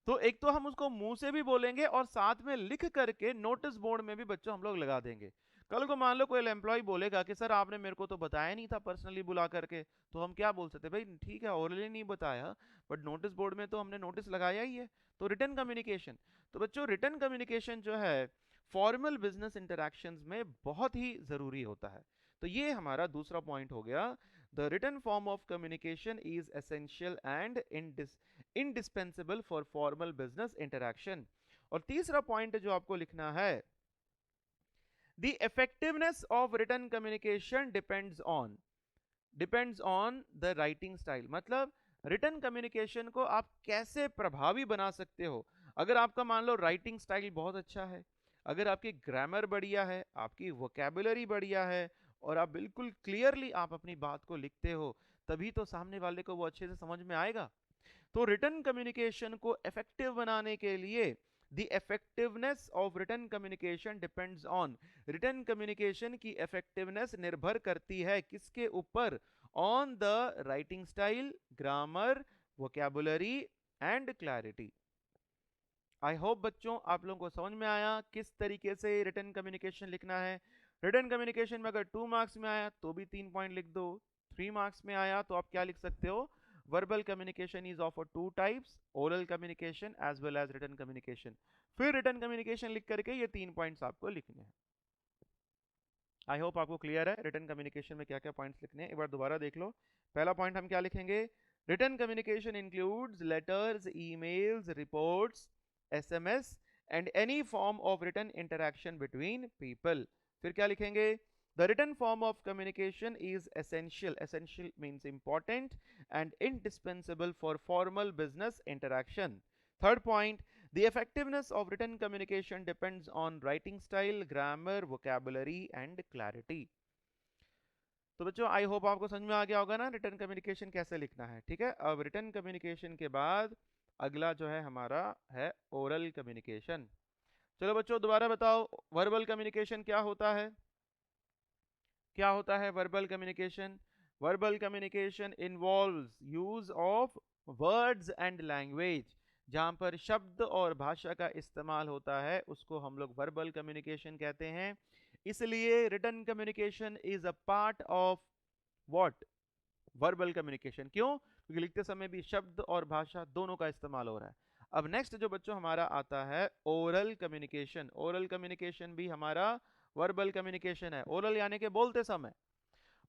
तो एक तो हम उसको मुंह से भी बोलेंगे और साथ में लिख करके नोटिस बोर्ड में भी बच्चों हम लोग लगा देंगे। कल को मान लो कोई एम्प्लॉय बोलेगा कि सर आपने मेरे को तो बताया नहीं था पर्सनली बुला करके, तो हम क्या बोल सकते, भाई ठीक है ओरली नहीं बताया बट नोटिस बोर्ड में तो हमने नोटिस लगाया ही है। तो रिटर्न कम्युनिकेशन, तो बच्चों रिटर्न कम्युनिकेशन जो है फॉर्मल बिजनेस इंटरैक्शंस में बहुत ही जरूरी होता है। तो ये हमारा दूसरा पॉइंट हो गया, the return form of communication is essential and indispensable for formal business interaction। और तीसरा पॉइंट जो आपको लिखना है, the effectiveness of written communication depends on the writing style। मतलब रिटर्न कम्युनिकेशन को आप कैसे प्रभावी बना सकते हो। अगर आपका मान लो राइटिंग स्टाइल बहुत अच्छा है, अगर आपकी ग्रामर बढ़िया है, आपकी वोकैबुलरी बढ़िया है और आप बिल्कुल क्लियरली आप अपनी बात को लिखते हो, तभी तो सामने वाले को वो अच्छे से समझ में आएगा। तो रिटर्न कम्युनिकेशन को इफेक्टिव बनाने के लिए the effectiveness of return communication depends on, return communication की इफेक्टिवनेस निर्भर करती है किसके ऊपर, on the writing style, grammar, vocabulary and clarity. I hope बच्चों आप लोगों को समझ में आया किस तरीके से रिटर्न कम्युनिकेशन लिखना है। रिटर्न कम्युनिकेशन में अगर 2 मार्क्स में आया तो भी 3 पॉइंट लिख दो, 3 मार्क्स में आया तो आप क्या लिख सकते हो, verbal communication is of two types, oral communication as well as written communication। फिर written communication लिख करके ये 3 पॉइंट्स आपको लिखने हैं। आई होप आपको क्लियर है रिटर्न कम्युनिकेशन में क्या क्या पॉइंट्स लिखने हैं। एक बार दोबारा देख लो। पहला पॉइंट हम क्या लिखेंगे, return communication includes letters, emails, reports, SMS and any form of return interaction between people. फिर क्या लिखेंगे, the written form of communication is essential, essential means important and indispensable for formal business interaction। Third point, the effectiveness of written communication depends on writing style, grammar, vocabulary and clarity। तो बच्चों आई होप आपको समझ में आ गया होगा ना रिटर्न कम्युनिकेशन कैसे लिखना है। ठीक है, अब रिटर्न कम्युनिकेशन के बाद अगला जो है हमारा है ओरल कम्युनिकेशन। चलो बच्चों दोबारा बताओ, वर्बल कम्युनिकेशन क्या होता है, क्या होता है verbal communication. Verbal communication involves use of words and language, जहां पर शब्द और भाषा का इस्तेमाल होता है उसको हम लोग वर्बल कम्युनिकेशन कहते हैं। इसलिए written communication is a part of what, verbal communication. क्यों, क्योंकि लिखते समय भी शब्द और भाषा दोनों का इस्तेमाल हो रहा है। अब नेक्स्ट जो बच्चों हमारा आता है ओरल कम्युनिकेशन। ओरल कम्युनिकेशन भी हमारा वर्बल कम्युनिकेशन है। ओरल यानी कि बोलते समय,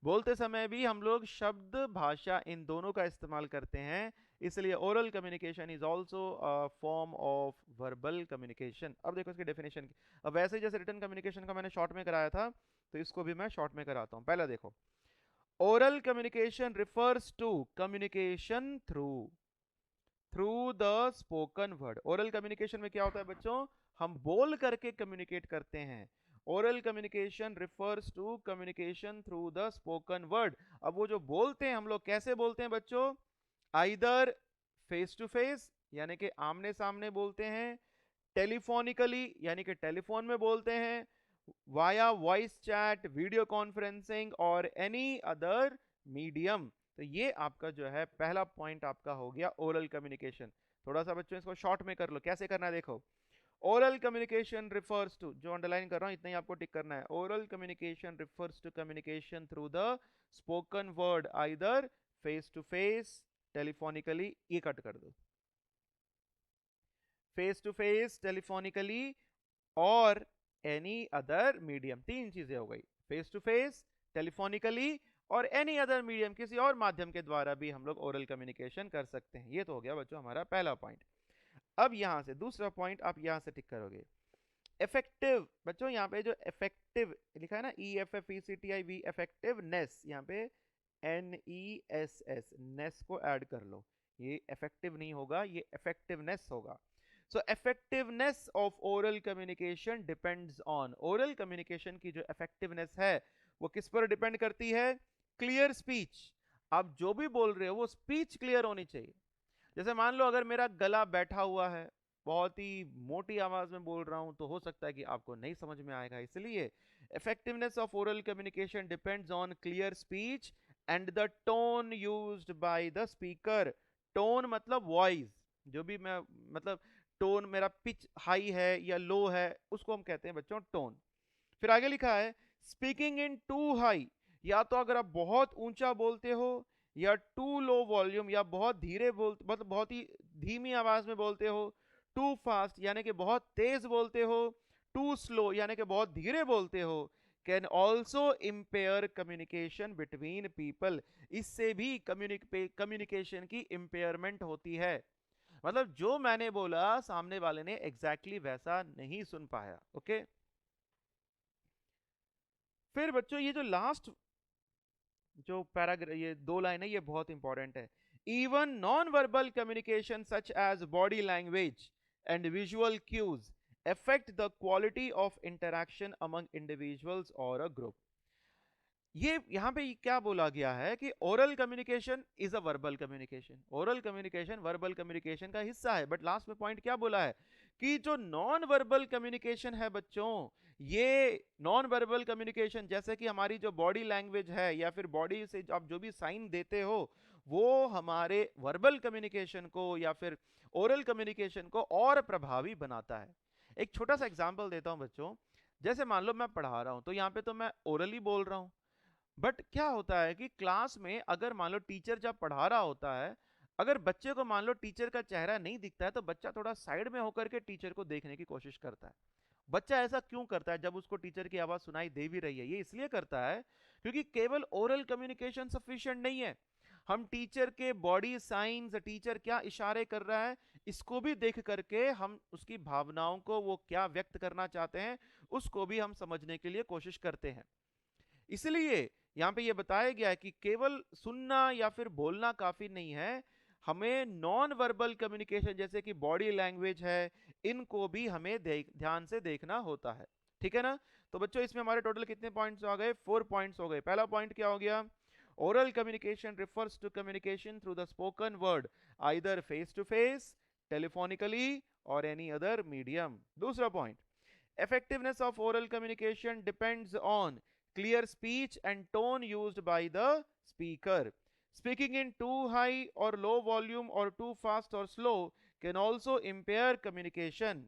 बोलते समय भी हम लोग शब्द भाषा इन दोनों का इस्तेमाल करते हैं, इसलिए oral communication is also a form of verbal communication. अब देखो इसकी डेफिनेशन की। अब वैसे ही जैसे रिटन कम्युनिकेशन का मैंने शॉर्ट में कराया था तो इसको भी मैं शॉर्ट में कराता हूं। पहला देखो, oral communication refers to communication through the spoken word. Oral communication में क्या होता है बच्चों, हम बोल करके कम्युनिकेट करते हैं। Oral communication refers to communication through the spoken word. अब वो जो बोलते हैं हम लोग कैसे बोलते हैं बच्चों, आइदर फेस टू फेस यानी कि आमने सामने बोलते हैं, टेलीफोनिकली यानी कि टेलीफोन में बोलते हैं, via voice chat, video conferencing और एनी अदर मीडियम। तो ये आपका जो है पहला पॉइंट आपका हो गया ओरल कम्युनिकेशन। थोड़ा सा बच्चों इसको शॉर्ट में कर लो, कैसे करना है देखो। ओरल कम्युनिकेशन रिफर्स टू, जो अंडरलाइन कर रहा हूं इतना ही आपको टिक करना है, oral communication refers to communication through the spoken word either face to face, telephonically, ये कट कर दो, फेस टू फेस, टेलीफोनिकली और एनी अदर मीडियम, तीन चीजें हो गई, फेस टू फेस, टेलीफोनिकली और एनी अदर मीडियम, किसी और माध्यम के द्वारा भी हम लोग ओरल कम्युनिकेशन कर सकते हैं। ये तो हो गया बच्चों हमारा पहला पॉइंट। अब यहां से दूसरा पॉइंट आप यहां से टिक करोगे, इफेक्टिव। बच्चों यहाँ पे जो इफेक्टिव लिखा है ना, EFFECTIV, इफेक्टिवनेस, यहाँ पे NESS, नेस को ऐड कर लो, ये इफेक्टिव नहीं होगा, ये इफेक्टिवनेस होगा। So effectiveness of oral communication depends on, oral communication की जो इफेक्टिवनेस है वो किस पर डिपेंड करती है? Clear speech. आप जो भी बोल रहे हो वो स्पीच क्लियर होनी चाहिए। जैसे मान लो अगर मेरा गला बैठा हुआ है, बहुत ही मोटी आवाज में बोल रहा हूं, तो हो सकता है कि आपको नहीं समझ में आएगा। इसलिए effectiveness of oral communication depends on clear speech and the tone used by the speaker. Tone मतलब वॉइस, जो भी मैं मतलब टोन, मेरा पिच हाई है या लो है, उसको हम कहते हैं बच्चों टोन। फिर आगे लिखा है स्पीकिंग इन टू हाई, या तो अगर आप बहुत ऊंचा बोलते हो, या टू लो वॉल्यूम, या बहुत धीरे बोलते, मतलब बहुत ही धीमी आवाज में बोलते हो, टू फास्ट यानी कि बहुत तेज बोलते हो, टू स्लो यानी कि बहुत धीरे बोलते हो, can also empire communication between people. इससे भी कम्युनिकेशन की इम्पेयरमेंट होती है। मतलब जो मैंने बोला सामने वाले ने एग्जैक्टली वैसा नहीं सुन पाया। ओके, फिर बच्चों ये जो लास्ट जो पैराग्राफ, ये दो लाइन है, ये बहुत इंपॉर्टेंट है। Even non verbal communication such as body language and visual cues affect the quality of interaction among individuals or a group। ये यहां पे क्या बोला गया है कि oral communication is a verbal communication, oral communication verbal communication का हिस्सा है, बट लास्ट में पॉइंट क्या बोला है कि जो नॉन वर्बल कम्युनिकेशन है बच्चों, ये नॉन वर्बल कम्युनिकेशन जैसे कि हमारी जो बॉडी लैंग्वेज है या फिर बॉडी से आप जो भी साइन देते हो, वो हमारे वर्बल कम्युनिकेशन को या फिर ओरल कम्युनिकेशन को और प्रभावी बनाता है। एक छोटा सा एग्जांपल देता हूं बच्चों, जैसे मान लो मैं पढ़ा रहा हूं, तो यहाँ पे तो मैं ओरली बोल रहा हूं, बट क्या होता है कि क्लास में अगर मान लो टीचर जब पढ़ा रहा होता है, अगर बच्चे को मान लो टीचर का चेहरा नहीं दिखता है, तो बच्चा थोड़ा साइड में होकर के टीचर को देखने की कोशिश करता है। बच्चा ऐसा क्यों करता है जब उसको टीचर की आवाज सुनाई दे भी रही है? ये इसलिए करता है क्योंकि केवल ओरल कम्युनिकेशन सफिशिएंट नहीं है, हम टीचर के बॉडी साइंस, टीचर क्या इशारे कर रहा है, इसको भी देख करके हम उसकी भावनाओं को, वो क्या व्यक्त करना चाहते हैं, उसको भी हम समझने के लिए कोशिश करते हैं। इसलिए यहां पे ये बताया गया है कि केवल सुनना या फिर बोलना काफी नहीं है, हमें नॉन वर्बल कम्युनिकेशन जैसे कि बॉडी लैंग्वेज है, इनको भी हमें ध्यान से देखना होता है। ठीक है ना? तो बच्चों इसमें हमारे टोटल कितने पॉइंट्स आ गए? 4 पॉइंट्स हो गए। पहला पॉइंट क्या हो गया? Oral communication refers to communication through the spoken word either face to face, telephonically और एनी अदर मीडियम। दूसरा point, effectiveness of oral communication depends on clear speech and tone used by the speaker. Speaking in too high or low volume or too fast or slow can also impair communication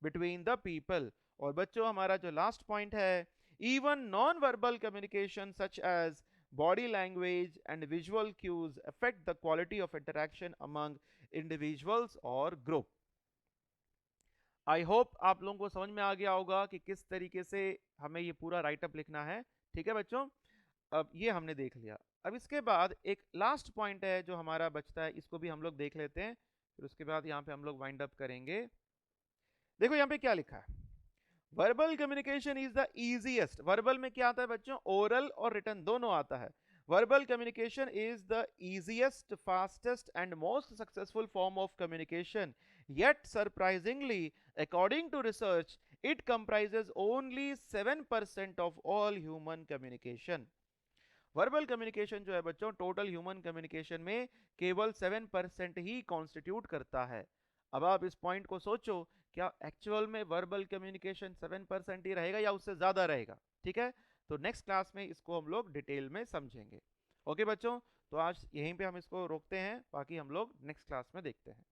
between the people। और बच्चों हमारा जो लास्ट पॉइंट है, even non-verbal communication such as body language and visual cues affect the quality of interaction among individuals or group। I hope आप लोगों को समझ में आ गया होगा कि किस तरीके से हमें ये पूरा राइटअप लिखना है। ठीक है बच्चों, अब ये हमने देख लिया। अब इसके बाद एक लास्ट पॉइंट है जो हमारा बचता है, इसको भी हम लोग देख लेते हैं, फिर उसके बाद यहाँ पे हम लोग वाइंड अप करेंगे। देखो यहाँ पे क्या लिखा है, verbal communication is the easiest. Verbal में क्या आता है बच्चों? ओरल और रिटन दोनों आता है। verbal communication is the easiest, fastest and most successful form of communication, yet surprisingly according to research it comprises only 7% of all human communication। Verbal communication जो है बच्चों टोटल ह्यूमन कम्युनिकेशन में केवल 7% ही कॉन्स्टिट्यूट करता है। अब आप इस पॉइंट को सोचो, क्या एक्चुअल में वर्बल कम्युनिकेशन 7% ही रहेगा या उससे ज्यादा रहेगा? ठीक है, तो नेक्स्ट क्लास में इसको हम लोग डिटेल में समझेंगे। ओके बच्चों, तो आज यहीं पे हम इसको रोकते हैं, बाकी हम लोग नेक्स्ट क्लास में देखते हैं।